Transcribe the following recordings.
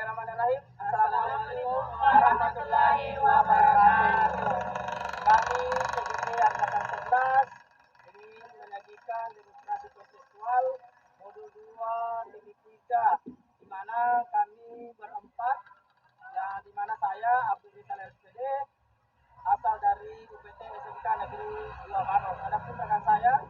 Bismillahirrahmanirrahim. Assalamualaikum warahmatullahi wabarakatuh. Kami PGP Angkatan 11 ini menyajikan demonstrasi kontekstual modul 2 titik 3, di mana kami berempat, yang di mana saya Abdul Rizal SPD asal dari UPT SMK Negeri 2 Maros. Adapun rekan saya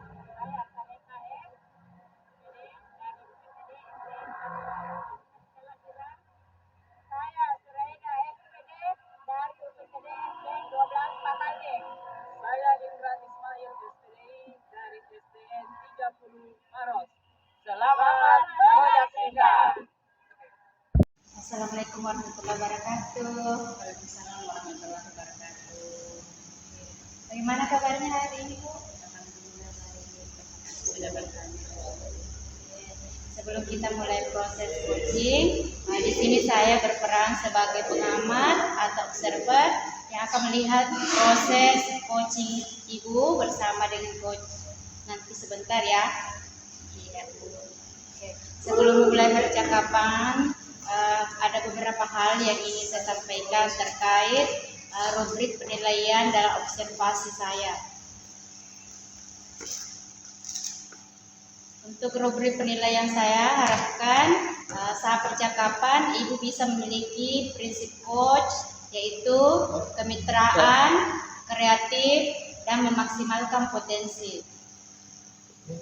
Indra Ismail SPDI dari STN 30 Maros. Selamat menyaksikan. Assalamualaikum warahmatullahi wabarakatuh. Waalaikumsalam warahmatullahi wabarakatuh. Bagaimana kabarnya hari ini, Bu? Alhamdulillah baik. Sudah bertanya. Sebelum kita mulai proses coaching, di sini saya berperan sebagai pengamat atau observer yang akan melihat proses coaching Ibu bersama dengan coach nanti sebentar ya. Iya, Bu. Oke. Sebelum mulai percakapan, ada beberapa hal yang ingin saya sampaikan terkait rubrik penilaian dalam observasi saya. Untuk rubrik penilaian saya harapkan saat percakapan Ibu bisa memiliki prinsip coach, yaitu kemitraan, kreatif, dan memaksimalkan potensi.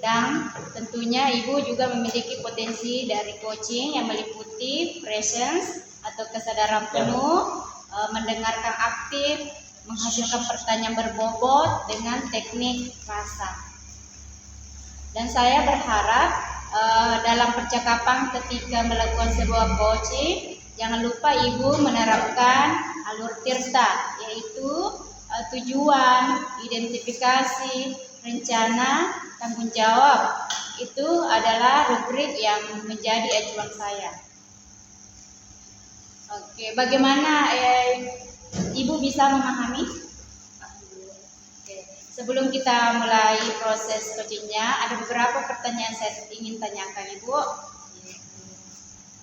Dan tentunya Ibu juga memiliki potensi dari coaching yang meliputi presence atau kesadaran penuh, mendengarkan aktif, menghasilkan pertanyaan berbobot dengan teknik rasa. Dan saya berharap dalam percakapan ketika melakukan sebuah coaching, jangan lupa Ibu menerapkan alur tirta, yaitu tujuan, identifikasi, rencana, tanggung jawab. Itu adalah rubrik yang menjadi acuan saya. Oke, bagaimana Ibu bisa memahami? Sebelum kita mulai proses coachingnya, ada beberapa pertanyaan saya ingin tanyakan Ibu.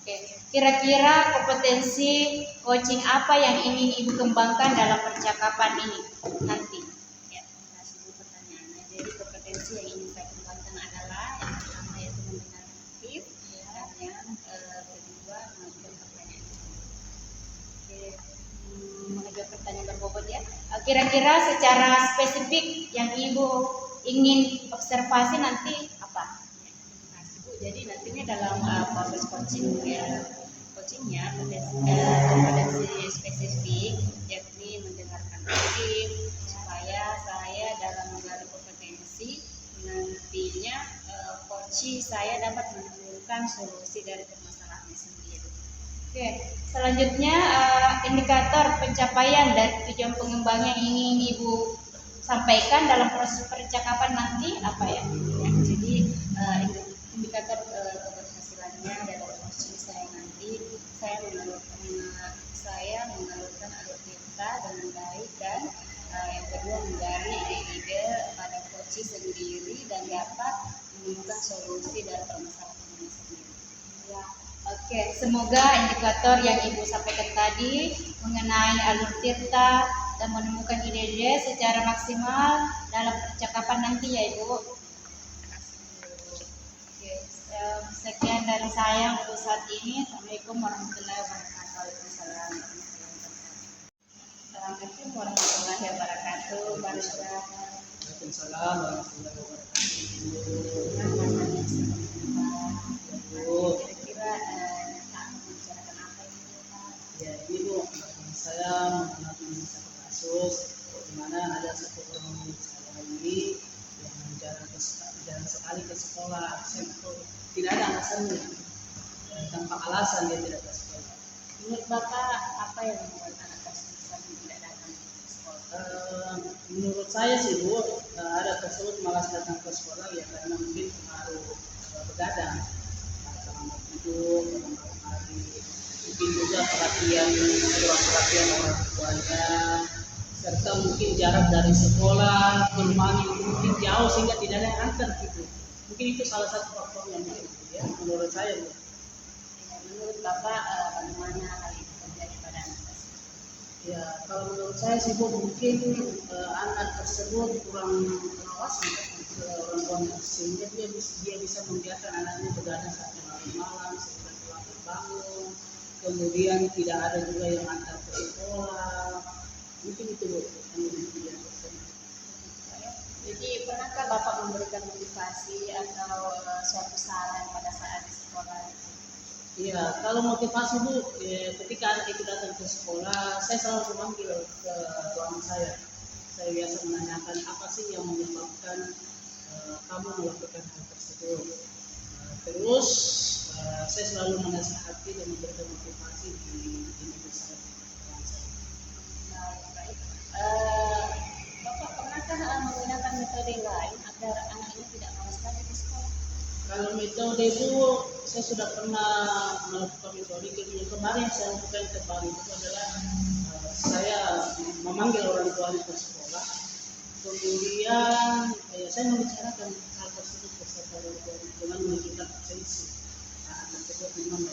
Oke, kira-kira kompetensi coaching apa yang ingin Ibu kembangkan dalam percakapan ini nanti? Ya, terima kasih pertanyaannya. Jadi kompetensi yang ingin saya kembangkan adalah yang pertama yaitu mendengar aktif, dan yang kedua mengajukan pertanyaan. Oke, mengajukan pertanyaan berbobot ya. Kira-kira secara spesifik yang Ibu ingin observasi nanti apa? Terima kasih Bu. Jadi nantinya dalam proses coachingnya kompetensi spesifik yakni mendengarkan aktif, supaya saya dalam menggali kompetensi nantinya coaching saya dapat menemukan solusi dari permasalahannya sendiri. Oke, selanjutnya indikator pencapaian dan tujuan pengembangan yang ingin Ibu sampaikan dalam proses percakapan nanti apa ya? Jadi indikator keberhasilannya dalam coaching saya nanti, saya mengalurkan alur cerita dengan baik, dan yang kedua menggali ide-ide pada coaching sendiri dan dapat menemukan solusi dari permasalahannya sendiri. Ya. Oke, semoga indikator yang Ibu sampaikan tadi mengenai alur tirta dan menemukan ide-ide secara maksimal dalam percakapan nanti ya Ibu. Oke, sekian dari saya untuk saat ini. Assalamualaikum warahmatullahi wabarakatuh. Assalamualaikum warahmatullahi wabarakatuh. Waalaikumsalam warahmatullahi wabarakatuh. Kira-kira akan membicarakan apa ini? Ya, ini Bu, saya mengenai satu kasus di mana ada satu orang murid saya ini yang jarang sekali ke sekolah. Saya tidak ada alasannya, tanpa alasan dia tidak ke sekolah. Menurut Bapak, apa yang membuat anak tersebut tidak datang ke sekolah? Menurut saya sih Bu, ada tersebut malas datang ke sekolah ya karena mungkin pengaruh begadang, karena mau tidur, karena mau hari, mungkin juga kurang perhatian orang tuanya, serta mungkin jarak dari sekolah ke rumahnya mungkin jauh sehingga tidak ada yang antar gitu. Mungkin itu salah satu faktornya mungkin, ya menurut saya Bu. Menurut Bapak, bagaimana Ya, kalau menurut saya sih Bu, mungkin anak tersebut kurang pengawasan ke orang tuanya, sehingga dia bisa membiarkan anaknya begadang sampai malam sampai terlambat bangun, kemudian tidak ada juga yang antar ke sekolah, mungkin itu Bu yang dia. Jadi pernahkah Bapak memberikan motivasi atau suatu saran pada saat di sekolah? Iya, kalau motivasi Bu, ketika anak itu datang ke sekolah, saya selalu memanggil ke tuan saya. Saya biasa menanyakan apa sih yang menyebabkan kamu melakukan hal tersebut. Terus saya selalu menasihati dan memberikan motivasi di media saya. Baik. Bapak pernahkah menggunakan metode lain agar anak ini tidak malas lagi di sekolah? Kalau metode itu saya sudah pernah melakukan metode yang kemarin saya lakukan kembali itu adalah saya memanggil orang tuanya ke sekolah, kemudian saya membicarakan hal tersebut beserta orang tuanya dengan menunjukkan absensi anak tersebut memang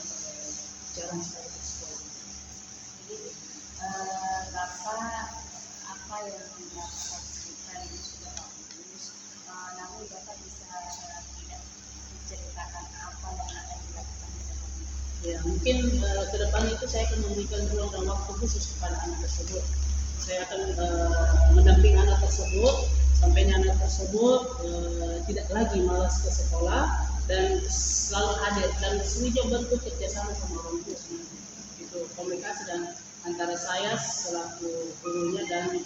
jarang sekali ke sekolah. Jadi Bapak apa yang Bapak ceritakan ini sudah bagus, namun Bapak bisa tidak menceritakan apa yang akan dilakukan ke depannya. Ya, mungkin ke depan itu saya akan memberikan ruang dan waktu khusus kepada anak tersebut. Saya akan mendampingi anak tersebut sampai anak tersebut tidak lagi malas ke sekolah dan selalu hadir dan semuanya bentuk kerjasama sama orang tua semuanya. Itu komunikasi dan antara saya selaku gurunya dan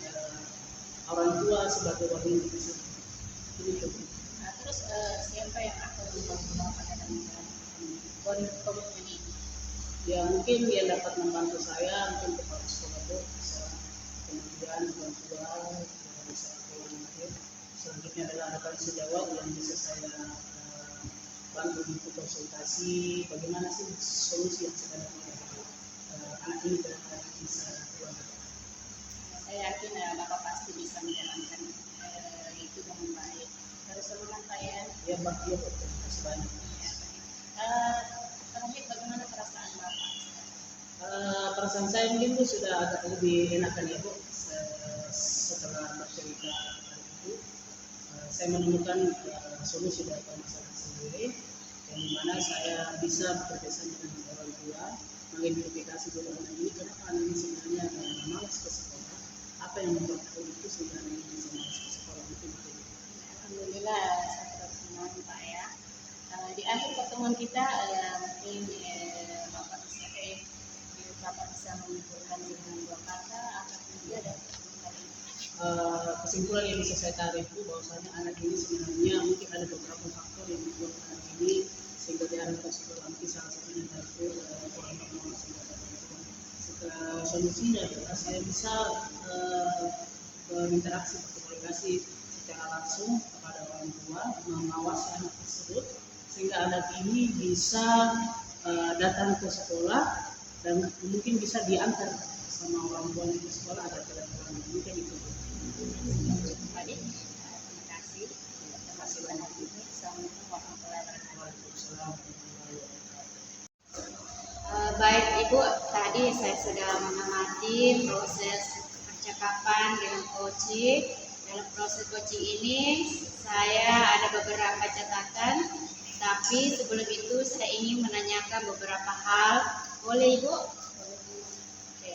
orang tua sebagai wali murid. Itu. Nah, terus siapa yang akan membantu Bapak dalam komitmen ini? Ya mungkin dia dapat membantu saya, mungkin kepala sekolah Bu, bisa kemudian orang tua bisa pulang akhir. Selanjutnya adalah rekan sejawat yang bisa saya bantu untuk konsultasi bagaimana sih solusi yang sebenarnya anak ini bisa pulang. Saya yakin Bapak pasti bisa menjalankan itu dengan baik. Terus semangat Pak ya. Ya Mbak, ya Bu, terima kasih banyak. Terakhir bagaimana perasaan Bapak? Perasaan saya mungkin Bu sudah agak lebih enakan ya Bu setelah bercerita tadi itu. Saya menemukan solusi dari masalah sendiri yang mana saya bisa bekerjasama dengan orang tua mengidentifikasi dulu anak ini kenapa anak ini sebenarnya malas ke sekolah, apa yang membuat itu sehingga anak ini bisa malas ke sekolah itu. Alhamdulillah saya terus senang Pak ya. Di akhir pertemuan kita mungkin Bapak bisa menyimpulkan dengan dua kata apapun dia dan kesimpulan yang bisa saya tarik itu bahwasanya anak ini sebenarnya mungkin ada beberapa faktor yang membuat anak ini sehingga diarahkan sekolah, mungkin salah satunya itu kurang pengawasan. Setelah solusinya adalah saya bisa berinteraksi berkomunikasi secara langsung kepada orang tua mengawasi anak tersebut sehingga anak ini bisa datang ke sekolah dan mungkin bisa diantar sama orang tuanya ke sekolah agar tidak terlambat. Mungkin itu. Tadi terima kasih banyak. Assalamualaikum warahmatullahi wabarakatuh. Baik Ibu, tadi saya sudah mengamati proses percakapan dengan coaching. Dalam proses coaching ini saya ada beberapa catatan, tapi sebelum itu saya ingin menanyakan beberapa hal. Boleh Ibu? Oke.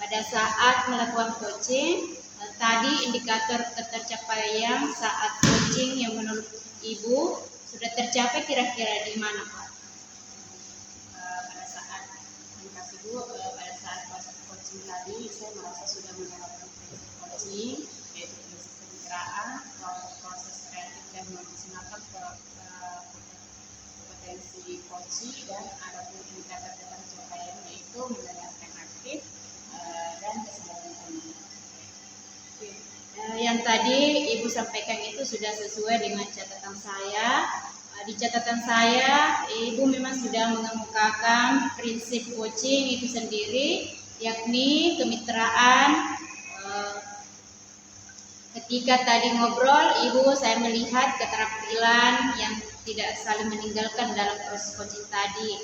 Pada saat melakukan coaching, tadi indikator ketercapaian saat coaching yang menurut Ibu sudah tercapai kira-kira di mana Pak? Pada saat pada saat proses coaching tadi saya merasa sudah mendapatkan coaching yaitu prinsip kemitraan, proses kreatif dan memaksimalkan kompetensi coaching dan ada pun indikator tercapaian yaitu mendengarkan aktif dan kesadaran penuh. Yang tadi Ibu sampaikan itu sudah sesuai dengan catatan saya. Di catatan saya, Ibu memang sudah mengemukakan prinsip coaching itu sendiri, yakni kemitraan. Ketika tadi ngobrol, Ibu saya melihat keterampilan yang tidak saling meninggalkan dalam proses coaching tadi.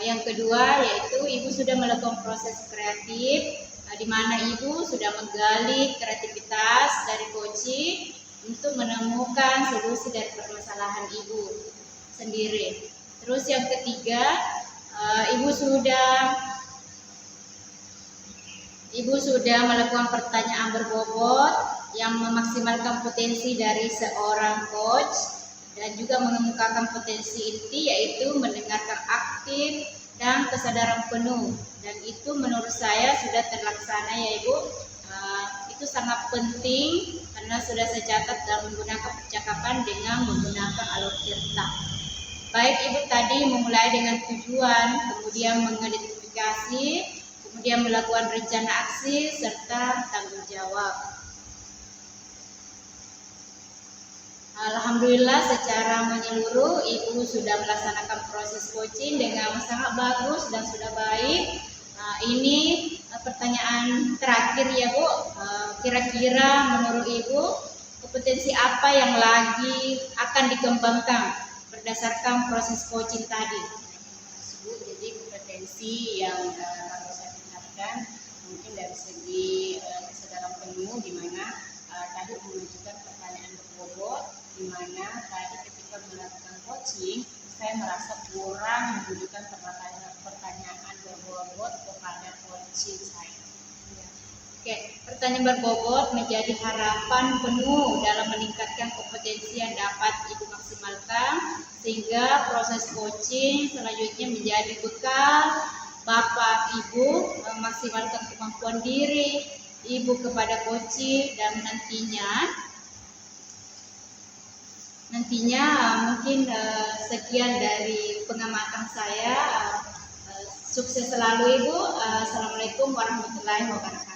Yang kedua yaitu Ibu sudah melakukan proses kreatif di mana Ibu sudah menggali kreativitas dari coaching untuk menemukan solusi dari permasalahan Ibu sendiri. Terus yang ketiga, Ibu sudah melakukan pertanyaan berbobot yang memaksimalkan potensi dari seorang coach dan juga mengemukakan potensi inti, yaitu mendengarkan aktif dan kesadaran penuh. Dan itu menurut saya sudah terlaksana ya Ibu. Itu sangat penting karena sudah saya catat dalam menggunakan percakapan dengan menggunakan alur cerita. Baik Ibu tadi memulai dengan tujuan, kemudian mengidentifikasi, kemudian melakukan rencana aksi serta tanggung jawab. Alhamdulillah secara menyeluruh Ibu sudah melaksanakan proses coaching dengan sangat bagus dan sudah baik. Ini pertanyaan terakhir ya Bu. Kira-kira menurut Ibu kompetensi apa yang lagi akan dikembangkan berdasarkan proses coaching tadi? Jadi kompetensi yang harus saya tingkatkan mungkin dari segi kesadaran penuh, di mana tadi menunjukkan pertanyaan berbobot, di mana tadi ketika melakukan coaching saya merasa kurang menunjukkan pertanyaan berbobot kepada coaching saya. Oke, pertanyaan berbobot menjadi harapan penuh dalam meningkatkan kompetensi yang dapat Ibu maksimalkan, sehingga proses coaching selanjutnya menjadi bekal Bapak Ibu memaksimalkan kemampuan diri Ibu kepada coaching, dan nantinya mungkin sekian dari pengamatan saya. Sukses selalu Ibu. Assalamualaikum warahmatullahi wabarakatuh.